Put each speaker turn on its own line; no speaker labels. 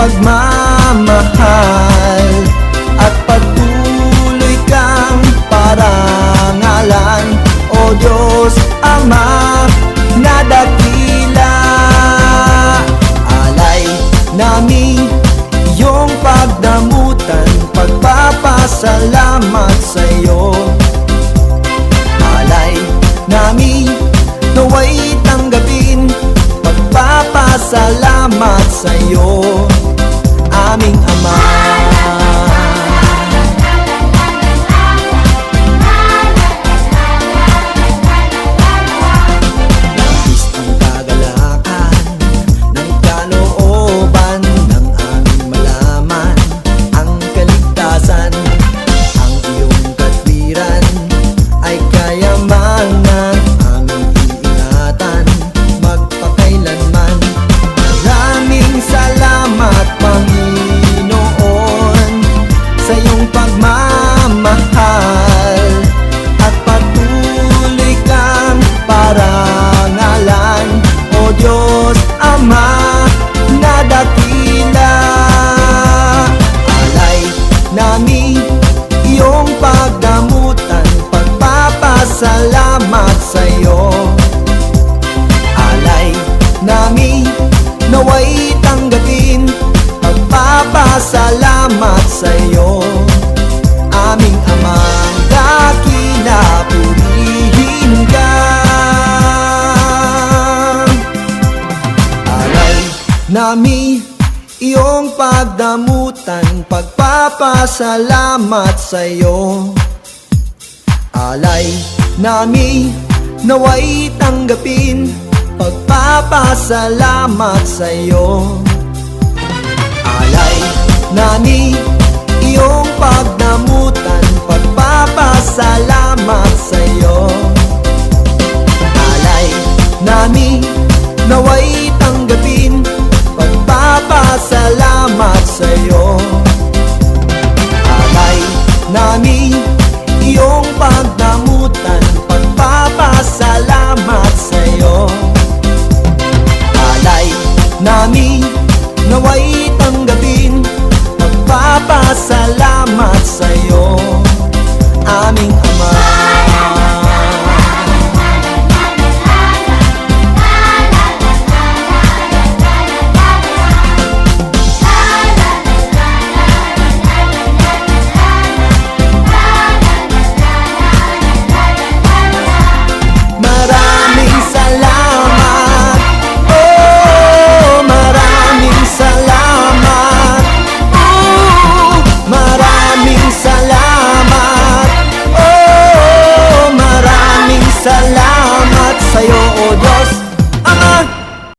pagmamahal at patuloy kang parangalan, O Diyos Ama na dakila. Alay namin iyong pagdamutan, pagpapasalamat sa iyo. Alay namin naway tanggapin, pagpapasalamat sa iyo, aming Ama. Nais ang kagalakan ng kalooban ng aming malaman ang kaligtasan. Ang iyong katwiran ay kayamanan, aming iingatan magpakailanman. Maraming salamat, Panginoon, sa iyong pagmamahal at patuloy kang parangalan, O Diyos Ama na dakila. Alay namin iyong pagdamutan, pagpapasalamat sa iyo. Alay namin naway tanggapin, pagpapasalamat sa iyo, aming Amang dakila. Purihin ka. Alay namin iyong pagdamutan, pagpapasalamat sa iyo. Alay namin naway tanggapin, pagpapasalamat sa iyo. Alay namin iyong pagdamutan, pagpapasalamat sa iyo. Alay namin naway tanggapin, pagpapasalamat sa iyo. Alay namin iyong pagdamutan, pagpapasalamat sa iyo. Alay namin naway tanggapin, pagpapasalamat sa iyo, aming Ama. Maraming salamat, oh, maraming salamat, oh, maraming salamat, oh, maraming salamat.